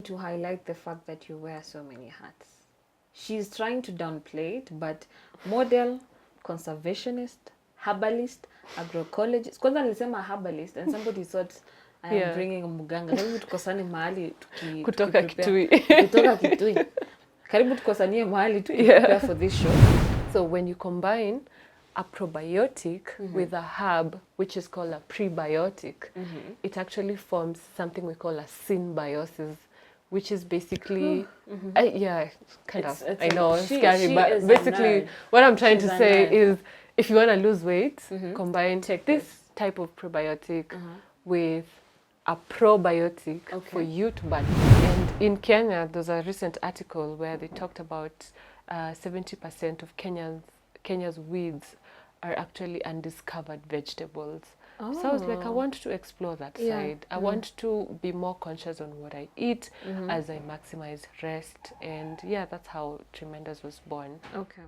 to highlight the fact that you wear so many hats. She's trying to downplay it, but model, conservationist, herbalist, agroecologist. Kwanza nilisema herbalist and somebody thought I am bringing mganga. Karibu tukosane mahali kutoka Kitui. Kutoka Kitui. Karibu tukosanie mahali prepare for this show. So when you combine a probiotic with a herb, which is called a prebiotic, it actually forms something we call a symbiosis, which is basically, kind of, I know, scary, but basically what I'm trying to say is if you want to lose weight, combine this type of probiotic with a probiotic for you to burn. And in Kenya, there's a recent article where they talked about 70% of Kenya's weeds are actually undiscovered vegetables. So I was like, I want to explore that side. I want to be more conscious on what I eat as I maximize rest. And yeah, that's how Tremendous was born. Okay.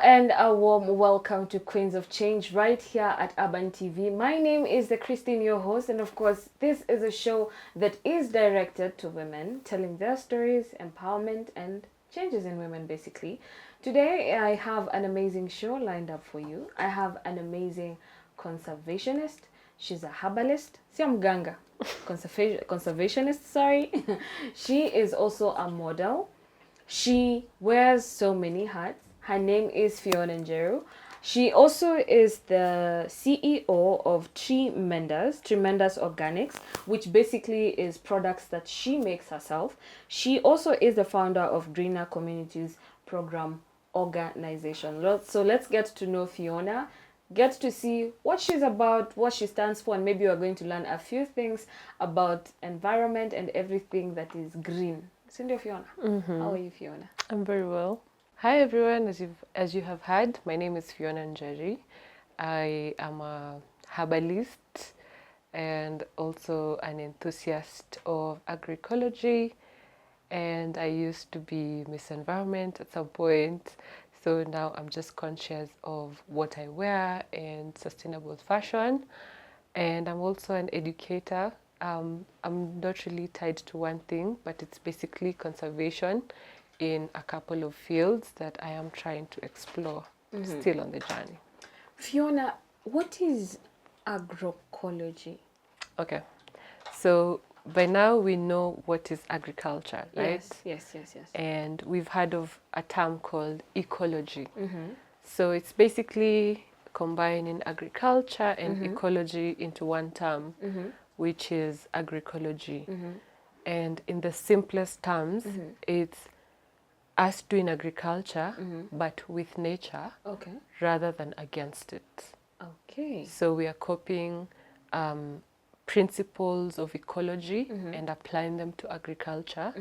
And a warm welcome to Queens of Change right here at Urban TV. My name is Christine, your host, and of course, this is a show that is directed to women, telling their stories, empowerment, and changes in women, basically. Today, I have an amazing show lined up for you. I have an amazing conservationist. She's a herbalist. Si mganga. Conservationist, sorry. She is also a model. She wears so many hats. Her name is Fiona Njeru. She also is the CEO of Tremendous Organics, which basically is products that she makes herself. She also is the founder of Greener Communities Program Organization. So let's get to know Fiona, get to see what she's about, what she stands for, and maybe we're going to learn a few things about environment and everything that is green. Cindy, Fiona, how are you, Fiona? I'm very well. Hi everyone, as you have heard, my name is Fiona Njeru. I am a herbalist and also an enthusiast of agroecology, and I used to be Miss Environment at some point, so now I'm just conscious of what I wear and sustainable fashion, and I'm also an educator. I'm not really tied to one thing, but it's basically conservation in a couple of fields that I am trying to explore, still on the journey. Fiona, what is agroecology? Okay, so by now we know what is agriculture, right? Yes. And we've heard of a term called ecology. So it's basically combining agriculture and ecology into one term, which is agroecology. And in the simplest terms, it's us doing agriculture, but with nature, rather than against it. Okay. So we are copying principles of ecology and applying them to agriculture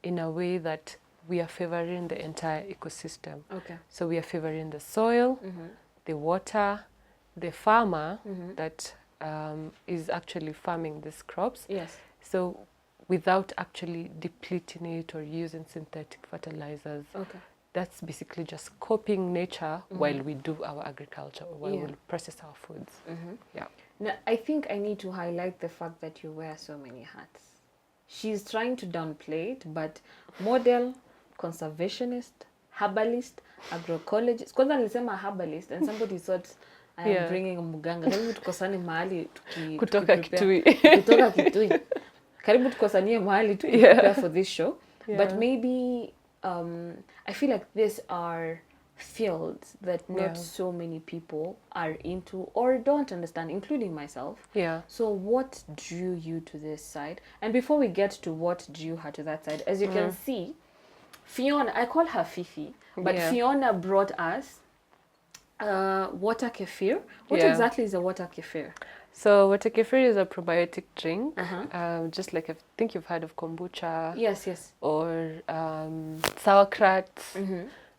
in a way that we are favoring the entire ecosystem. Okay. So we are favoring the soil, the water, the farmer that is actually farming these crops. Yes. So without actually depleting it or using synthetic fertilizers. Okay. That's basically just copying nature while we do our agriculture or while we process our foods. Yeah. Now, I think I need to highlight the fact that you wear so many hats. She's trying to downplay it, but model, conservationist, herbalist, agroecologist. Kwanza nilisema herbalist and somebody thought I am bringing mganga. Karibu tukosane mahali kutoka Kitui. Kutoka Kitui. Karibu tukosanie mahali to prepare for this show. But maybe I feel like these are fields that not so many people are into or don't understand, including myself. Yeah. So what drew you to this side? And before we get to what drew her to that side, as you can see, Fiona, I call her Fifi, but Fiona brought us water kefir. What exactly is a water kefir? So water kefir is a probiotic drink, just like I think you've heard of kombucha. Yes. Or sauerkraut.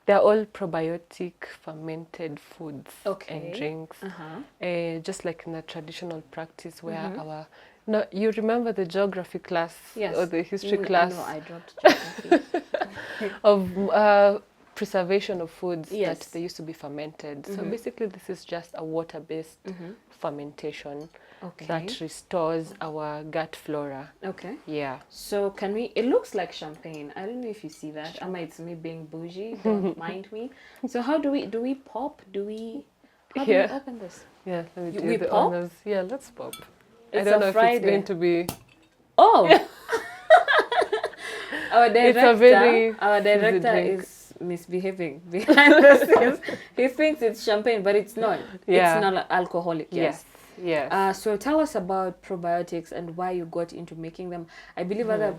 They're all probiotic fermented foods Okay. and drinks. Uh-huh. Just like in the traditional practice where no, you remember the geography class Yes. or the history class No, I dropped geography. of preservation of foods Yes. that they used to be fermented. So basically this is just a water-based fermentation Okay. that restores our gut flora. Okay. Yeah. So can we, it looks like champagne. I don't know if you see that. Ama, it's me being bougie. Don't mind me. So how do we pop? How do we open this? Yeah, let me do We the pop? honors. Yeah, let's pop. I It's don't a know if Friday. it's going to be... Oh! Our It's a very our fizzy director drink. is misbehaving behind the scenes. He thinks it's champagne, but it's not. Yeah. It's not alcoholic, yes. Yes. So tell us about probiotics and why you got into making them. I believe other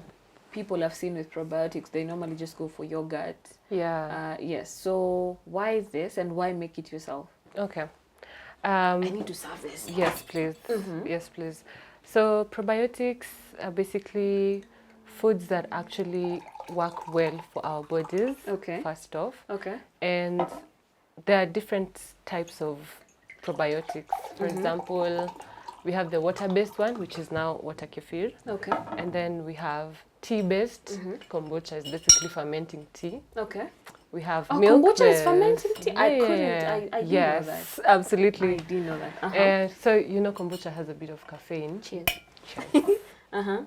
people I've seen with probiotics, they normally just go for yogurt. Yeah. Yes. So why this and why make it yourself? Okay. I need to serve this. Yes, please. Yes, please. So probiotics are basically foods that actually work well for our bodies, Okay. first off. Okay. And there are different types of probiotics. For example, we have the water-based one, which is now water kefir. Okay. And then we have tea-based. Kombucha is basically fermenting tea. Okay. We have Oh, milk. kombucha is fermenting tea? I couldn't. Yeah. I didn't yes, know that. absolutely. I didn't know that. Uh-huh. And so, you know, kombucha has a bit of caffeine. Cheers. Cheers. Uh-huh.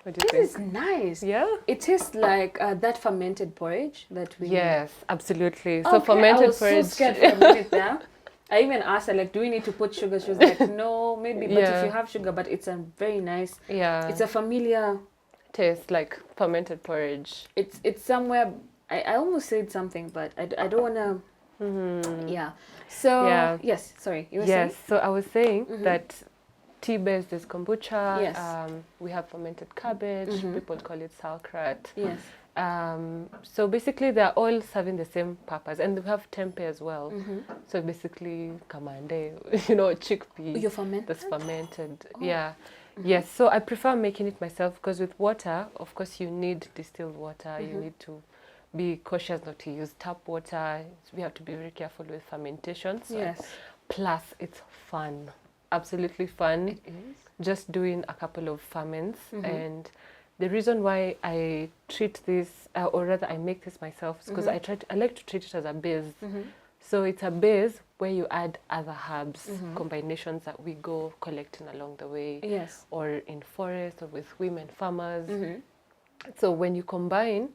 What do you This think? is nice. Yeah? It tastes like that fermented porridge that we Yes, absolutely. Okay, So fermented I was porridge. so scared for a minute there. I even asked her, like, do we need to put sugar? She was like, no, maybe, but Yeah. if you have sugar, but it's a very nice, Yeah. it's a familiar, Tastes like fermented porridge. it's somewhere, I almost said something, but I don't want to, yeah. So, Yeah. yes, sorry, you were Yes, saying? so I was saying that tea-based is kombucha. Yes. We have fermented cabbage. People call it sauerkraut. Yes. So basically, they're all serving the same purpose, and we have tempeh as well. So basically, kamande, you know, chickpea. You ferment That's it? fermented. Yeah. Yes. So I prefer making it myself because with water, of course, you need distilled water. You need to be cautious not to use tap water. We have to be very careful with fermentation. So Yes. Plus, it's fun. Absolutely fun. It is. Just doing a couple of ferments. And the reason why I treat this, or rather I make this myself, is because I like to treat it as a base. So it's a base where you add other herbs, combinations that we go collecting along the way, Yes. or in forest, or with women farmers. So when you combine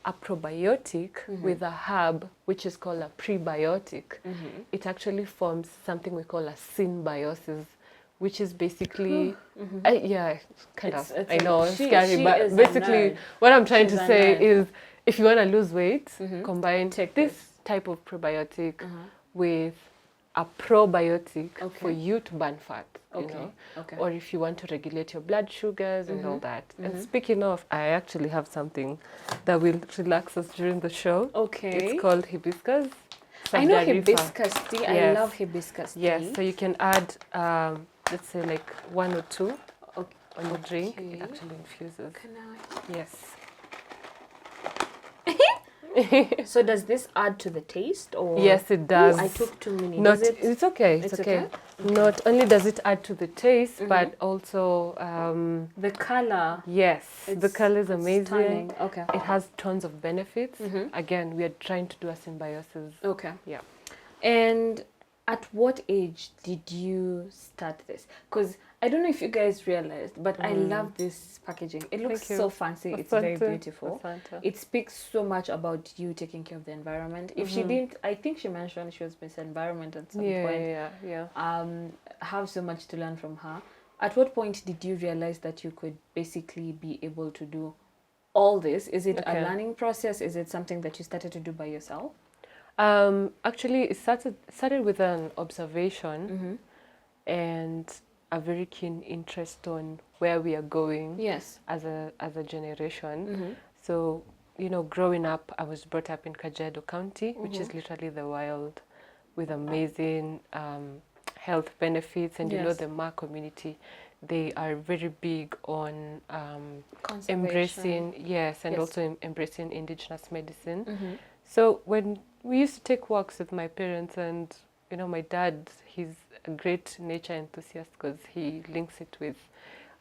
a probiotic with a herb, which is called a prebiotic, it actually forms something we call a symbiosis, which is basically, yeah, kind of, It's I know, she scary, but is a basically nerd. what I'm trying She's to a say nerd. is if you want to lose weight, combine Take this this. type of probiotic with a probiotic for Okay. you to burn fat, you Okay. know, Okay. or if you want to regulate your blood sugars and all that. And speaking of, I actually have something that will relax us during the show. Okay. It's called hibiscus. I know Sabdarifa. hibiscus tea. I Yes. love hibiscus tea. Yes, so you can add, let's say like 1 or 2 Okay. on the drink. It Okay. actually infuses. Can I? Yes. So does this add to the taste or? Yes, it does. Ooh, I took too many. Not, Does it? it's okay. It's, It's okay. okay? Not only does it add to the taste, but also, The color. yes, the It's- color is it's amazing. stunning. Okay. It has tons of benefits. Again, we are trying to do a symbiosis. Okay. Yeah. And at what age did you start this? Because I don't know if you guys realized, but I love this packaging. It looks Thank you. so fancy. It's very Asante. beautiful. Asante. It speaks so much about you taking care of the environment. If she didn't, I think she mentioned she was Miss Environment at some point. Yeah. Have so much to learn from her. At what point did you realize that you could basically be able to do all this? Is it a Okay. learning process? Is it something that you started to do by yourself? Actually, it started with an observation and a very keen interest on where we are going Yes. as a generation. So, you know, growing up, I was brought up in Kajiado County, which is literally the wild, with amazing health benefits. And you know, Yes. the Ma community, they are very big on Conservation. embracing, yes, and Yes. also embracing indigenous medicine. Mm-hmm. So when we used to take walks with my parents, and my dad, he's a great nature enthusiast because he links it with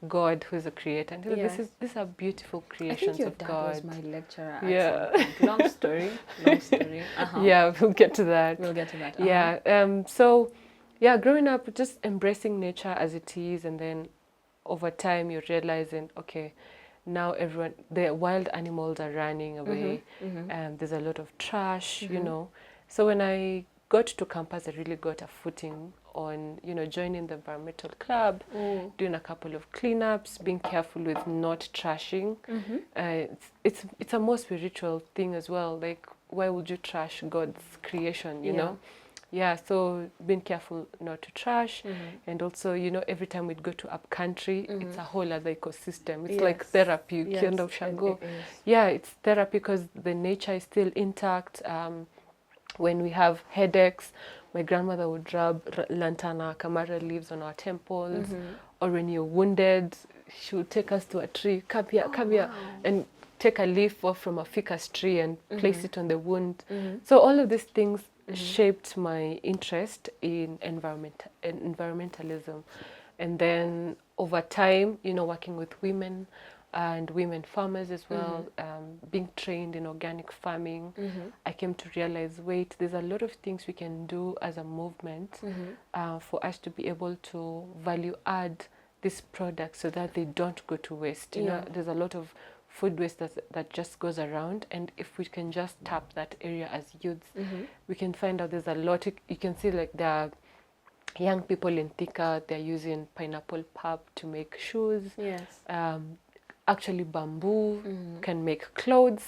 God, who's a creator, and Yes. these are beautiful I creations think your of dad God. was my lecturer Yeah. at some point. Long story. Long story. Uh-huh. Yeah, we'll get to that. We'll get to that. Yeah. So, yeah, growing up, just embracing nature as it is, and then over time, you're realizing, okay, now the wild animals are running away. Mm-hmm. There's a lot of trash, Mm-hmm. So when I got to campus, I really got a footing on, joining the environmental club, Oh. doing a couple of cleanups, being careful with not trashing. Mm-hmm. It's a more spiritual thing as well. Like, why would you trash God's creation? You know? Yeah. So being careful not to trash, and also every time we'd go to up country, it's a whole other ecosystem. It's like Yes. therapy. Yes, Ukienda ushago. it is. Yeah, it's therapy because the nature is still intact. When we have headaches, my grandmother would rub lantana kamara leaves on our temples, or when you're wounded, she would take us to a tree, come here, Wow. and take a leaf off from a ficus tree and place it on the wound. So all of these things shaped my interest in environmentalism. And then over time, working with women and women farmers as well, being trained in organic farming, I came to realize, wait, there's a lot of things we can do as a movement for us to be able to value add these products so that they don't go to waste. You know, there's a lot of food waste that just goes around, and if we can just tap that area as youths, we can find out there's a lot. You can see like there are young people in Thika, they're using pineapple pulp to make shoes. Yes. Actually, bamboo can make clothes.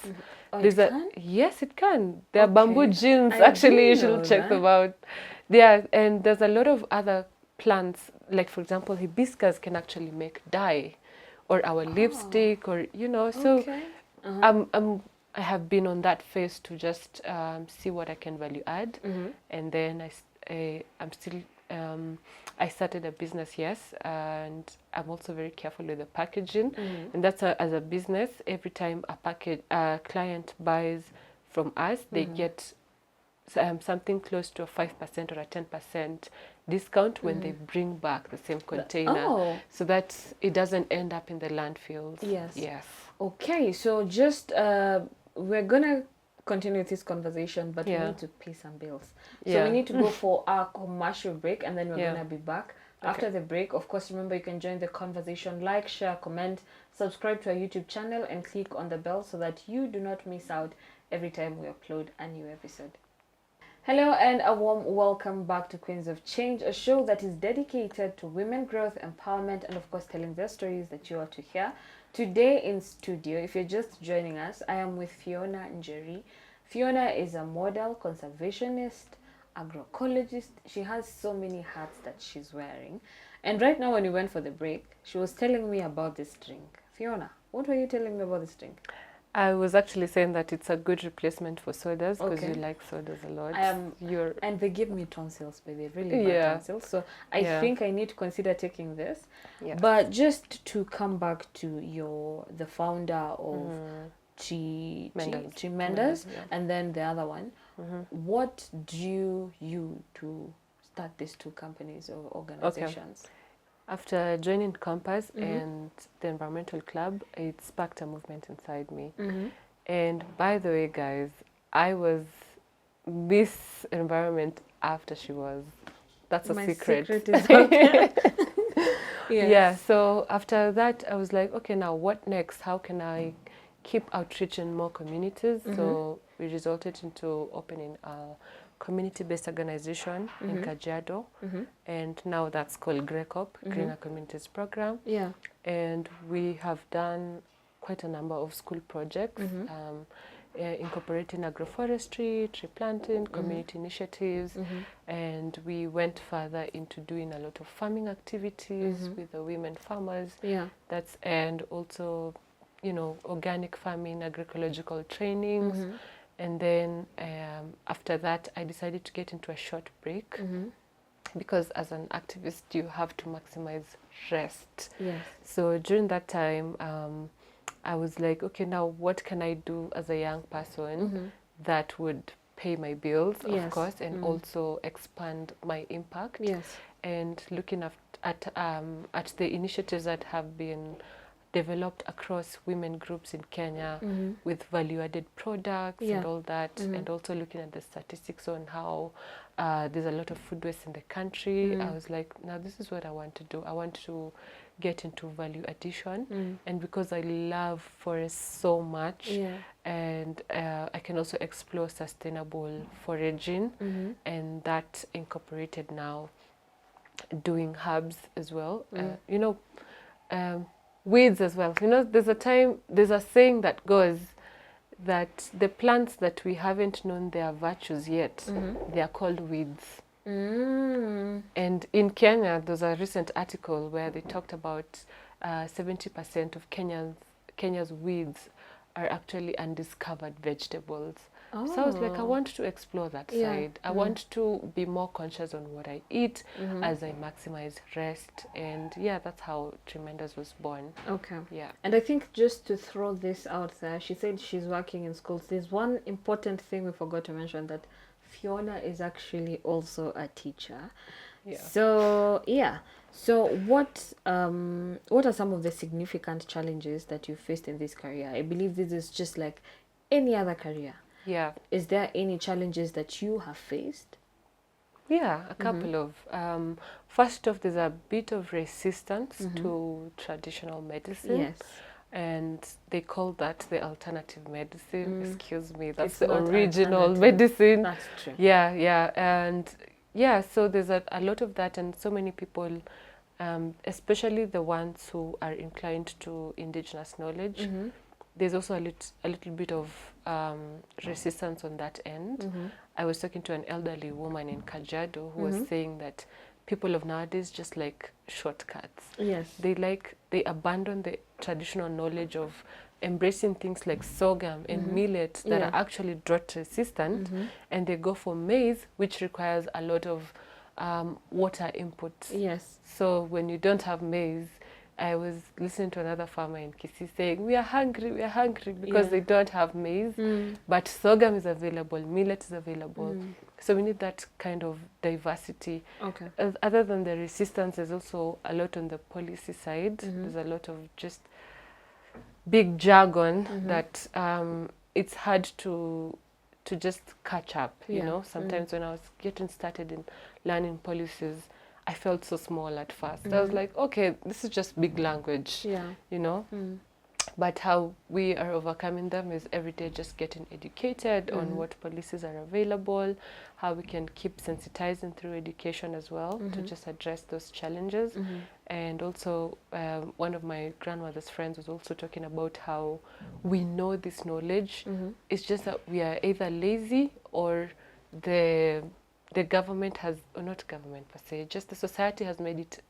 Oh, There's it can? Yes, it can. There are Okay. bamboo jeans. I Actually, you didn't know should check that. them out. Yeah, and there's a lot of other plants. Like for example, hibiscus can actually make dye, or our lipstick, or So Okay. I have been on that phase to just see what I can value add, and then I'm still. I started a business, yes, and I'm also very careful with the packaging. And that's as a business, every time a client buys from us, they get something close to a 5% or a 10% discount when they bring back the same container, so that it doesn't end up in the landfills. Yes. Okay, so just we're gonna continue this conversation, but we need to pay some bills. So we need to go for our commercial break, and then we're gonna be back. After the break, of course, remember you can join the conversation, like, share, comment, subscribe to our YouTube channel, and click on the bell so that you do not miss out every time we upload a new episode. Hello and a warm welcome back to Queens of Change, a show that is dedicated to women growth, empowerment, and of course telling their stories that you are to hear. Today in studio, if you're just joining us, I am with Fiona Njeri. Fiona is a model, conservationist, agroecologist. She has so many hats that she's wearing. And right now when we went for the break, she was telling me about this drink. Fiona, what were you telling me about this drink? I was actually saying that it's a good replacement for sodas because you like sodas a lot. And they give me tonsils, baby, really bad tonsils. So I think I need to consider taking this. But just to come back to the founder of Chi Mendes, and then the other one, what drew you to start these two companies or organizations? Okay. After joining Compass and the environmental club, it sparked a movement inside me. And by the way, guys, I was Miss Environment after she was. That's a secret. Secret is okay. Yeah, so after that, I was like, okay, now what next? How can I keep outreach in more communities? So we resulted into opening a community-based organization in Kajiado, and now that's called GRECOP, Greener Communities Program. And we have done quite a number of school projects, incorporating agroforestry, tree planting, community initiatives, and we went further into doing a lot of farming activities with the women farmers. And also, organic farming, agroecological trainings. And then after that, I decided to get into a short break. because as an activist, you have to maximize rest. Yes. So during that time, I was like, okay, now what can I do as a young person that would pay my bills, Yes. of course, and also expand my impact. Yes. And looking at the initiatives that have been developed across women groups in Kenya with value-added products and all that, and also looking at the statistics on how there's a lot of food waste in the country. I was like, now this is what I want to do. I want to get into value addition, and because I love forests so much, and I can also explore sustainable foraging, and that incorporated now doing herbs as well. Weeds as well. There's a saying that goes that the plants that we haven't known their virtues yet, they are called weeds. And in Kenya, there's a recent article where they talked about 70% of Kenya's weeds are actually undiscovered vegetables. So I was like, I want to explore that side. I want to be more conscious on what I eat as I maximize rest. And that's how Tremendous was born. Okay. Yeah. And I think just to throw this out there, she said she's working in schools. There's one important thing we forgot to mention, that Fiona is actually also a teacher. Yeah. So what are some of the significant challenges that you faced in this career? I believe this is just like any other career. Yeah. Is there any challenges that you have faced? Yeah, a couple of. First off, there's a bit of resistance to traditional medicine. Yes. And they call that the alternative medicine. Excuse me, that's It's the not original alternative. medicine. That's true. Yeah. And so there's a lot of that, and so many people, especially the ones who are inclined to indigenous knowledge, there's also a little bit of resistance on that end. I was talking to an elderly woman in Kajiado who was saying that people of nowadays just like shortcuts. Yes. They abandon the traditional knowledge of embracing things like sorghum and millet that are actually drought resistant, and they go for maize, which requires a lot of water input. Yes. So when you don't have maize, I was listening to another farmer in Kisii saying, we are hungry because they don't have maize, but sorghum is available, millet is available. So we need that kind of diversity. Okay. Other than the resistance, there's also a lot on the policy side. There's a lot of just big jargon that it's hard to just catch up, you know. Sometimes when I was getting started in learning policies, I felt so small at first. I was like, okay, this is just big language, you know. But how we are overcoming them is every day just getting educated on what policies are available, how we can keep sensitizing through education as well to just address those challenges. And also, one of my grandmother's friends was also talking about how we know this knowledge. It's just that we are either lazy or the government has, or not government per se, just the society has made it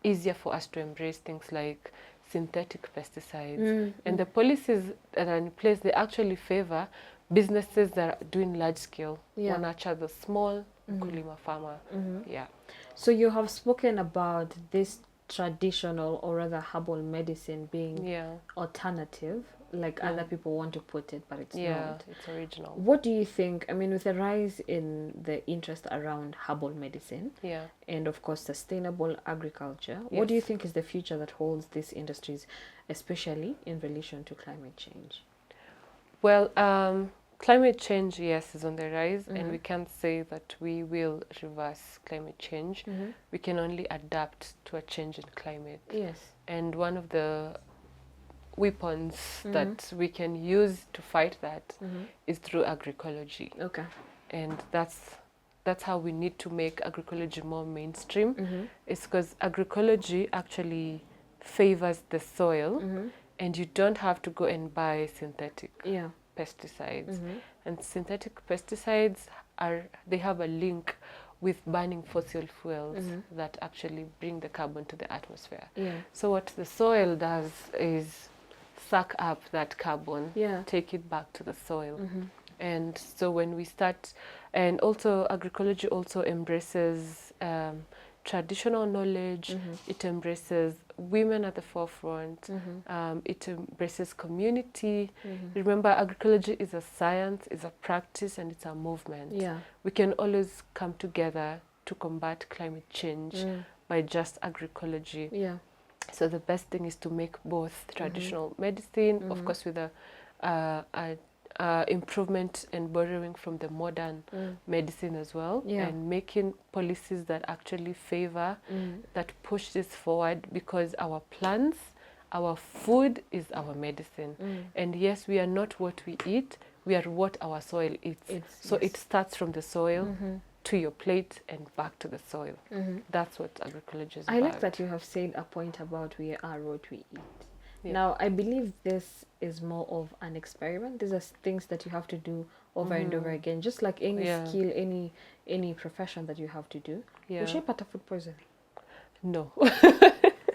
easier for us to embrace things like synthetic pesticides. And the policies that are in place, they actually favor businesses that are doing large scale, or nurture the small mkulima farmer. Yeah. So you have spoken about this traditional, or rather herbal medicine, being alternative, like other people want to put it, but it's not. It's original. What do you think, I mean, with the rise in the interest around herbal medicine, and of course sustainable agriculture, what do you think is the future that holds these industries, especially in relation to climate change? Well, climate change, yes, is on the rise, and we can't say that we will reverse climate change. We can only adapt to a change in climate. Yes. And one of the weapons that we can use to fight that is through agroecology. Okay. And that's how we need to make agroecology more mainstream. It's because agroecology actually favors the soil, and you don't have to go and buy synthetic pesticides. And synthetic pesticides they have a link with burning fossil fuels that actually bring the carbon to the atmosphere. So what the soil does is suck up that carbon, take it back to the soil. And so when we start, and also agroecology also embraces traditional knowledge, it embraces women at the forefront, it embraces community. Remember, agroecology is a science, is a practice, and it's a movement. Yeah. We can always come together to combat climate change by just agroecology. Yeah. So the best thing is to make both traditional medicine, of course, with a improvement and borrowing from the modern medicine as well, and making policies that actually favor, that push this forward, because our plants, our food is our medicine. And yes, we are not what we eat, we are what our soil eats. So it starts from the soil to your plate and back to the soil. That's what agroecology is about. I like that you have said a point about we are what we eat. Now, I believe this is more of an experiment. These are things that you have to do over and over again, just like any skill, any profession that you have to do. Ushapata food poisoning? No.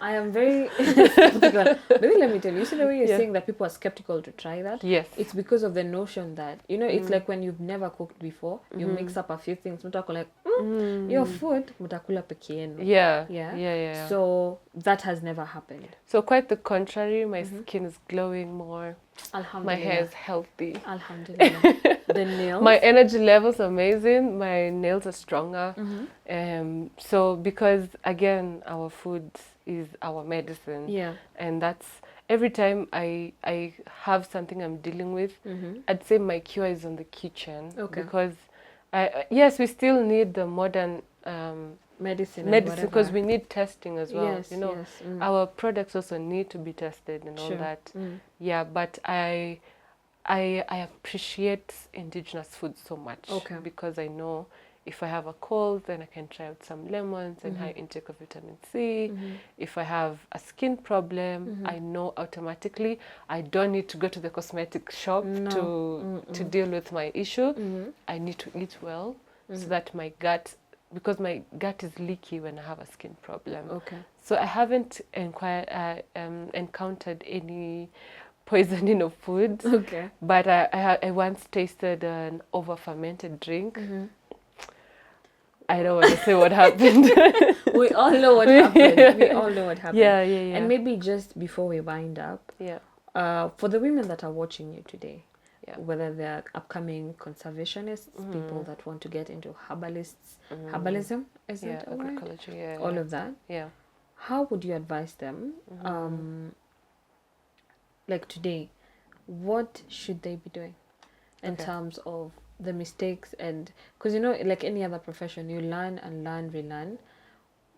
I am very skeptical. Maybe let me tell you, you see the way you're saying that people are skeptical to try that? Yes. It's because of the notion that, you know, it's like when you've never cooked before, you mix up a few things. Mutako like, your food, mutakula peke yenu. Yeah. So that has never happened. So quite the contrary, my skin is glowing more. Alhamdulillah. My hair is healthy. Alhamdulillah. The nails? My energy levels are amazing. My nails are stronger. So because, again, our food is our medicine. Yeah. And that's, every time I have something I'm dealing with, I'd say my cure is on the kitchen. Okay. Because, yes, we still need the modern medicine because we need testing as well. Yes, you know, yes. our products also need to be tested and all that. Yeah, but I appreciate indigenous food so much because I know if I have a cold, then I can try out some lemons and high intake of vitamin C. If I have a skin problem, I know automatically I don't need to go to the cosmetic shop to deal with my issue. I need to eat well so that my gut, because my gut is leaky when I have a skin problem. Okay. So I haven't encountered any poisoning of food. Okay. But I once tasted an over-fermented drink. I don't want to say what happened. We all know what happened. We all know what happened. Yeah. And maybe just before we wind up, for the women that are watching you today, whether they're upcoming conservationists, people that want to get into herbalism, is it agroecology, all of that? Yeah. How would you advise them? Like today, what should they be doing in terms of the mistakes? And because, you know, like any other profession, you learn and learn, relearn.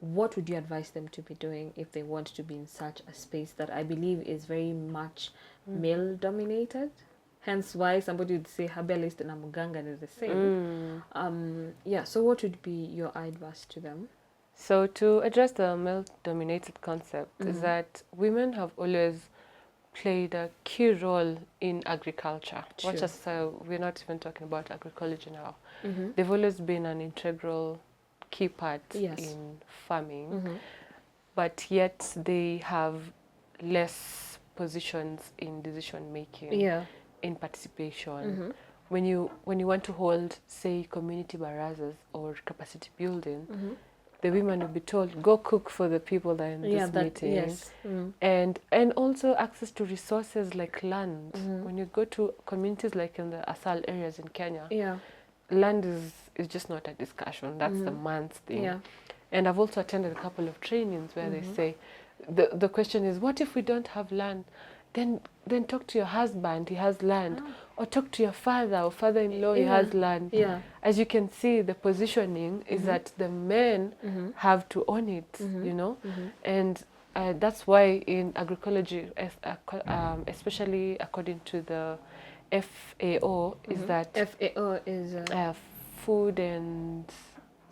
What would you advise them to be doing if they want to be in such a space that I believe is very much male dominated? Hence why somebody would say herbalist and muganga is the same. So what would be your advice to them? So to address the male-dominated concept is that women have always played a key role in agriculture. Watch us, we're not even talking about agroecology now. They've always been an integral key part in farming, but yet they have less positions in decision making, in participation. When you want to hold, say, community barazas or capacity building, the women will be told, go cook for the that are in this meeting. And also access to resources like land. When you go to communities like in the Asal areas in Kenya, land is just not a discussion. That's the man's thing. And I've also attended a couple of trainings where they say, the question is, what if we don't have land? Then talk to your husband, he has land. Or talk to your father or father-in-law, he has land. As you can see, the positioning is that the men have to own it, you know. And that's why in agroecology, especially according to the FAO, is that FAO is food and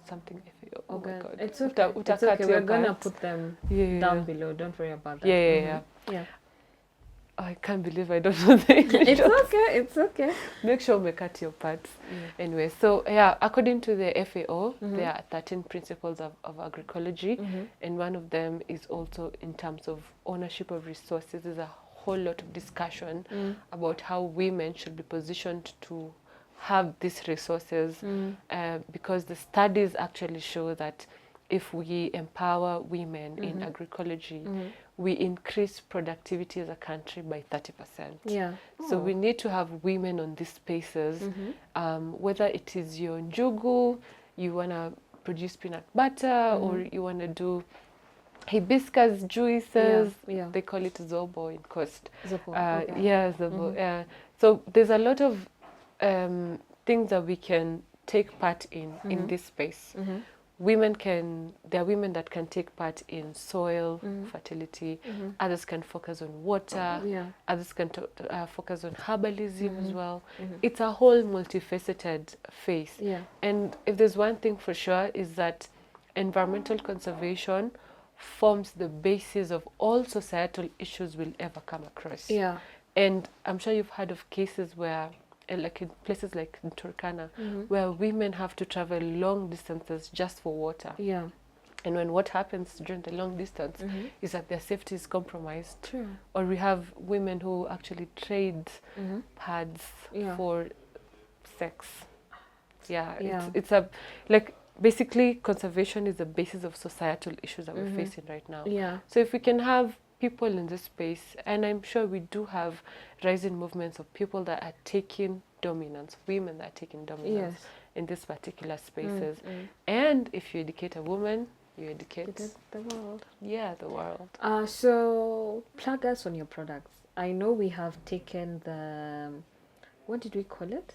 something FAO. Oh my God. It's okay. It's okay. We're gonna put them down below. Don't worry about that. Yeah. Oh, I can't believe I don't know the English. It's okay. Make sure we cut your parts. Anyway, so according to the FAO, there are 13 principles of agroecology, and one of them is also in terms of ownership of resources. There's a whole lot of discussion about how women should be positioned to have these resources, because the studies actually show that if we empower women in agroecology, we increase productivity as a country by 30%. Yeah. So we need to have women on these spaces, whether it is your njugu, you want to produce peanut butter, or you want to do hibiscus juices. Yeah. They call it zobo in Coast. Zobo, okay. Yeah, zobo. So there's a lot of things that we can take part in this space. There are women that can take part in soil fertility. Others can focus on water. Others can focus on herbalism as well. It's a whole multifaceted face. And if there's one thing for sure, is that environmental conservation forms the basis of all societal issues we'll ever come across. And I'm sure you've heard of cases where, like in places like in Turkana, where women have to travel long distances just for water. And when what happens during the long distance is that their safety is compromised. True. Or we have women who actually trade pads for sex. It's a, like, basically conservation is the basis of societal issues that we're facing right now. So if we can have people in this space, and I'm sure we do have rising movements of people that are taking dominance, women that are taking dominance in these particular spaces. And if you educate a woman, you educate the world. Yeah, the world. So plug us on your products. I know we have taken the, what did we call it?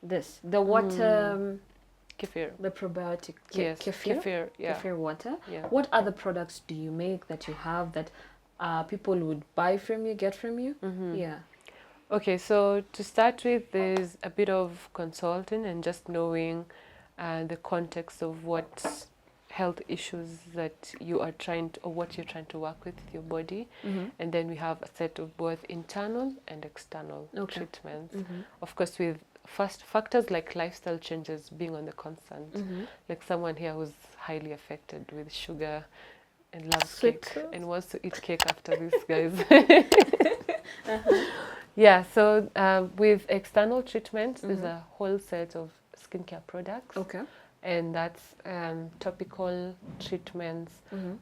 The water, kefir. The probiotic kefir, kefir water. Yeah. What other products do you make that you have that people would buy from you, get from you? Okay, so to start with, there's a bit of consulting and just knowing the context of what health issues that you are trying to, or what you're trying to work with your body. And then we have a set of both internal and external treatments. Of course, with first factors like lifestyle changes being on the constant, like someone here who's highly affected with sugar and loves cake and wants to eat cake after this, guys. So with external treatments, there's a whole set of skincare products. And that's topical treatments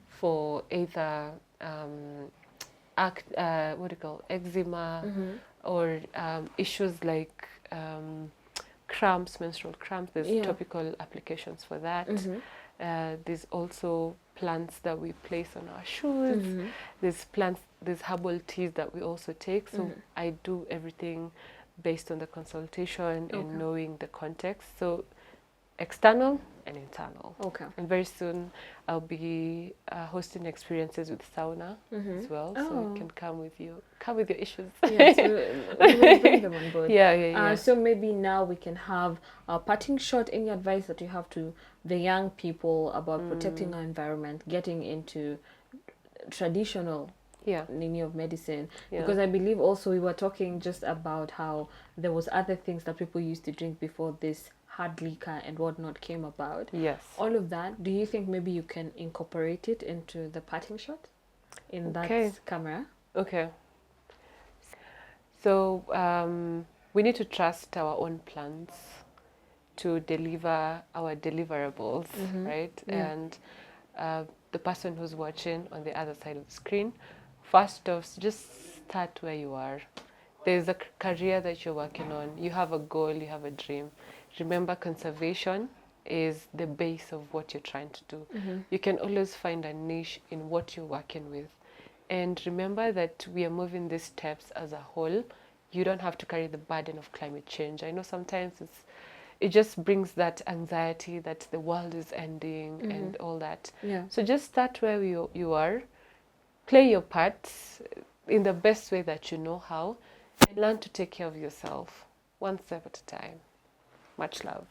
for either eczema or issues like cramps, menstrual cramps. There's topical applications for that. There's also plants that we place on our shoes. There's herbal teas that we also take. So I do everything based on the consultation and knowing the context. So external and internal. And very soon I'll be hosting experiences with sauna as well. So you can come with your issues. Yes, we'll bring them on board. So maybe now we can have a parting shot. Any advice that you have to the young people about protecting our environment, getting into traditional linear of medicine? Because I believe also we were talking just about how there was other things that people used to drink before this hard liquor and whatnot came about. All of that, do you think maybe you can incorporate it into the parting shot in that camera? So we need to trust our own plans to deliver our deliverables, right? And the person who's watching on the other side of the screen, first off, just start where you are. There's a career that you're working on. You have a goal, you have a dream. Remember, conservation is the base of what you're trying to do. You can always find a niche in what you're working with. And remember that we are moving these steps as a whole. You don't have to carry the burden of climate change. I know sometimes it just brings that anxiety that the world is ending and all that. So just start where you are, play your part in the best way that you know how, and learn to take care of yourself one step at a time. Much love.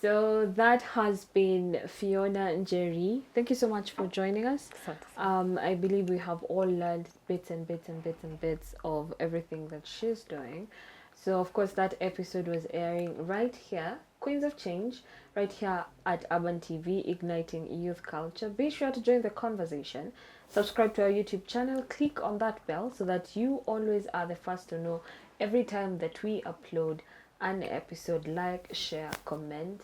So that has been Fiona Njeri. Thank you so much for joining us. I believe we have all learned bits and bits of everything that she's doing. So of course that episode was airing right here, Queens of Change, right here at Urban TV, igniting youth culture. Be sure to join the conversation. Subscribe to our YouTube channel. Click on that bell so that you always are the first to know every time that we upload an episode, like, share, comment.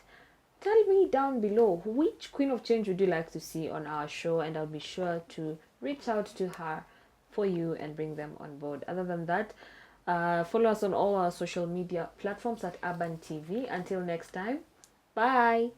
Tell me down below which Queen of Change would you like to see on our show, and I'll be sure to reach out to her for you and bring them on board. Other than that, follow us on all our social media platforms at Urban TV. Until next time, bye.